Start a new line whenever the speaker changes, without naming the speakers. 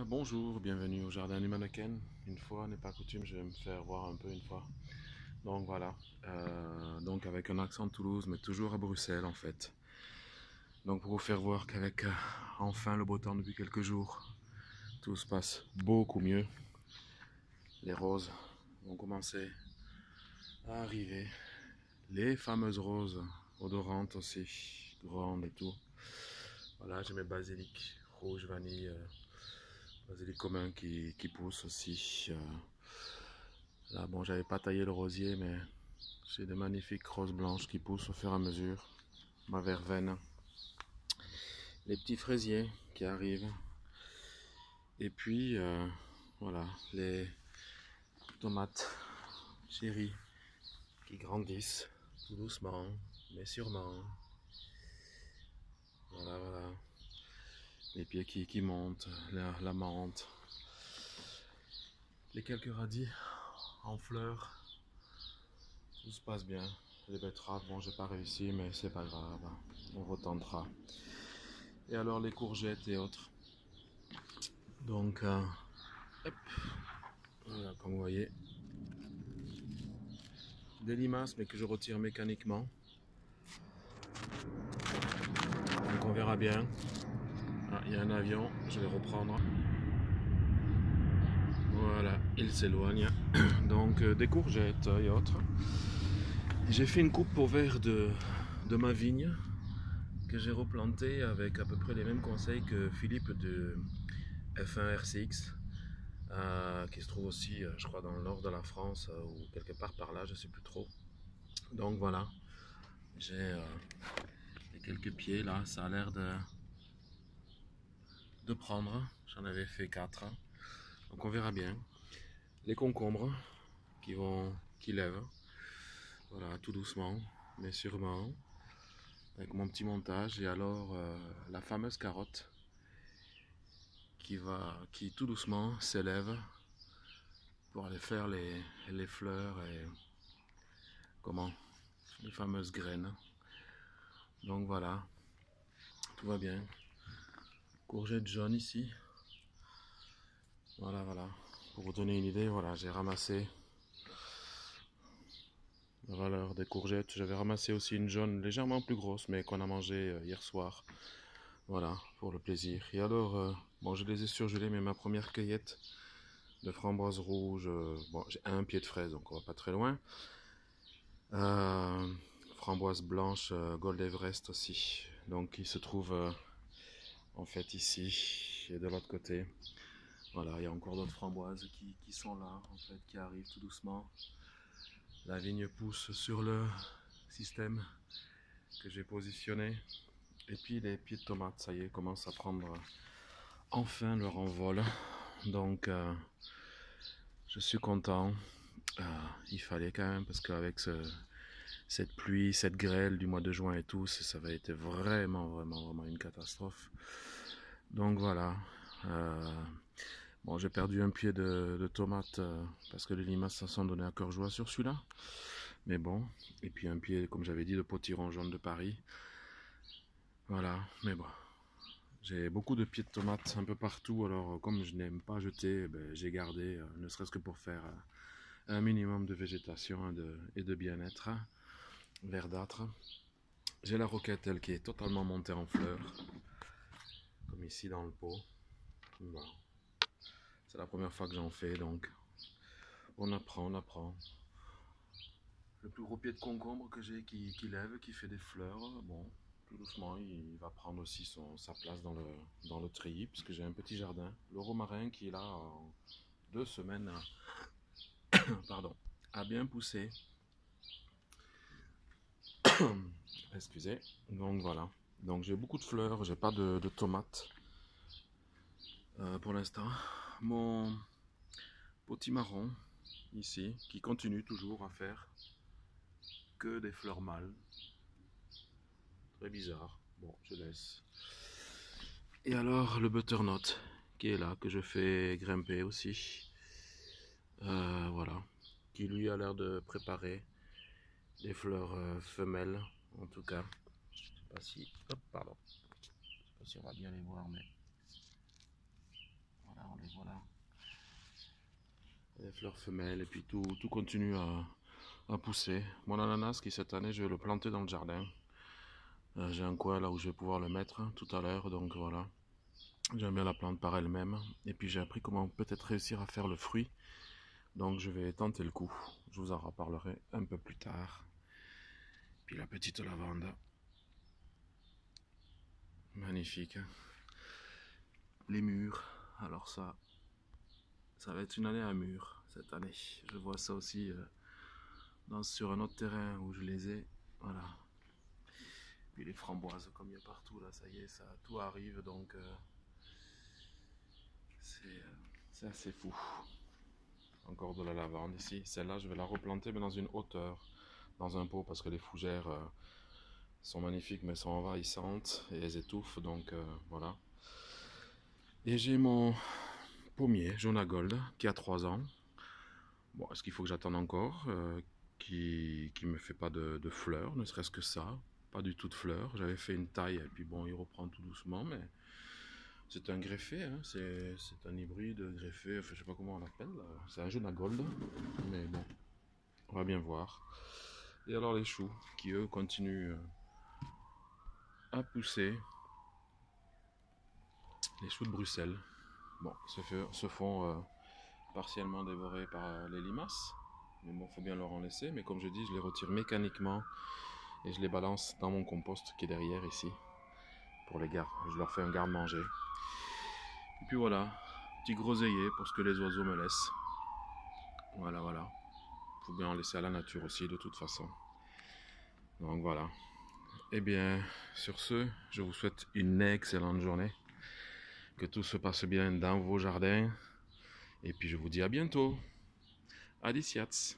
Bonjour, bienvenue au jardin du mannequin. Une fois n'est pas coutume, je vais me faire voir un peu une fois. Donc voilà, donc avec un accent de Toulouse, mais toujours à Bruxelles en fait. Donc pour vous faire voir qu'avec enfin le beau temps depuis quelques jours, tout se passe beaucoup mieux. Les roses vont commencer à arriver. Les fameuses roses odorantes aussi, grandes et tout. Voilà, j'ai mes basiliques rouge vanille, basilic commun qui poussent aussi. Là, bon, j'avais pas taillé le rosier, mais j'ai des magnifiques roses blanches qui poussent au fur et à mesure. Ma verveine, les petits fraisiers qui arrivent. Et puis, voilà, les tomates chéries qui grandissent tout doucement, mais sûrement. Voilà, voilà. Les pieds qui montent, la menthe. Les quelques radis en fleurs. Tout se passe bien. Les betteraves, bon, j'ai pas réussi, mais c'est pas grave. On retentera. Et alors les courgettes et autres. Donc, hop, voilà, comme vous voyez, des limaces, mais que je retire mécaniquement. Donc on verra bien. Ah, il y a un avion, je vais reprendre. Voilà, il s'éloigne. Donc des courgettes et autres. J'ai fait une coupe au vert de ma vigne que j'ai replantée avec à peu près les mêmes conseils que Philippe de F1 RCX. Qui se trouve aussi, je crois, dans le nord de la France ou quelque part par là, je ne sais plus trop. Donc voilà, j'ai quelques pieds là, ça a l'air de prendre. J'en avais fait 4, donc on verra bien. Les concombres qui lèvent, voilà, tout doucement, mais sûrement, avec mon petit montage. Et alors la fameuse carotte qui tout doucement s'élève pour aller faire les fleurs et comment les fameuses graines. Donc voilà, tout va bien. Courgette jaune ici. Voilà, voilà. Pour vous donner une idée, voilà, j'ai ramassé la valeur des courgettes. J'avais ramassé aussi une jaune légèrement plus grosse, mais qu'on a mangé hier soir. Voilà, pour le plaisir. Et alors, bon, je les ai surgelées, mais ma première cueillette de framboises rouges, bon, j'ai un pied de fraise, donc on va pas très loin. Framboise blanche, Gold Everest aussi. Donc il se trouve en fait ici et de l'autre côté. Voilà, il y a encore d'autres framboises qui sont là, en fait, qui arrivent tout doucement. La vigne pousse sur le système que j'ai positionné. Et puis les pieds de tomates, ça y est, commencent à prendre enfin leur envol. Donc je suis content. Il fallait quand même, parce qu'avec cette pluie, cette grêle du mois de juin et tout, ça avait été vraiment une catastrophe. Donc voilà. Bon, j'ai perdu un pied de tomate parce que les limaces se sont donné à cœur joie sur celui-là. Mais bon, et puis un pied, comme j'avais dit, de potiron jaune de Paris. Voilà, mais bon. J'ai beaucoup de pieds de tomates un peu partout, alors comme je n'aime pas jeter, ben, j'ai gardé, ne serait-ce que pour faire un minimum de végétation et de bien-être verdâtre. J'ai la roquette, elle, qui est totalement montée en fleurs, comme ici dans le pot. Voilà. C'est la première fois que j'en fais, donc on apprend, on apprend. Le plus gros pied de concombre que j'ai qui lève, qui fait des fleurs, bon, tout doucement, il va prendre aussi sa place dans le treillis, puisque j'ai un petit jardin. Le romarin qui est là en 2 semaines, pardon, a bien poussé. Excusez. Donc voilà. Donc j'ai beaucoup de fleurs, j'ai pas de tomates pour l'instant. Mon potimarron ici, qui continue toujours à faire que des fleurs mâles. Très bizarre. Bon, je laisse. Et alors le butternut qui est là, que je fais grimper aussi. Voilà. Qui lui a l'air de préparer des fleurs femelles, en tout cas. Je sais pas si. Hop, pardon. Je sais pas si on va bien les voir, mais. Voilà, on fleurs femelles, et puis tout continue à pousser. Mon ananas qui cette année je vais le planter dans le jardin. J'ai un coin là où je vais pouvoir le mettre tout à l'heure, donc voilà. J'aime bien la plante par elle-même. Et puis j'ai appris comment peut-être réussir à faire le fruit. Donc je vais tenter le coup. Je vous en reparlerai un peu plus tard. Puis la petite lavande. Magnifique. Les mûres. Alors ça va être une année à mûres cette année. Je vois ça aussi sur un autre terrain où je les ai. Voilà. Puis les framboises comme il y a partout là, ça y est, ça tout arrive, donc c'est assez fou. Encore de la lavande ici. Celle-là je vais la replanter mais dans une hauteur, dans un pot, parce que les fougères sont magnifiques mais sont envahissantes et elles étouffent, donc voilà. Et j'ai mon pommier Jonah Gold qui a 3 ans. Bon, est-ce qu'il faut que j'attende encore qui me fait pas de fleurs, ne serait-ce que ça. Pas du tout de fleurs. J'avais fait une taille et puis bon, il reprend tout doucement, mais c'est un greffé, hein. C'est un hybride greffé, enfin, je sais pas comment on l'appelle. C'est un Jonah Gold, mais bon, on va bien voir. Et alors les choux qui eux continuent à pousser. Les choux de Bruxelles, bon, se font partiellement dévorer par les limaces, mais bon, faut bien leur en laisser. Mais comme je dis, je les retire mécaniquement et je les balance dans mon compost qui est derrière ici pour les gardes. Je leur fais un garde-manger. Et puis voilà, petit groseillier pour ce que les oiseaux me laissent. Voilà, voilà. Faut bien en laisser à la nature aussi de toute façon. Donc voilà. Et bien, sur ce, je vous souhaite une excellente journée. Que tout se passe bien dans vos jardins. Et puis je vous dis à bientôt. Adiciats.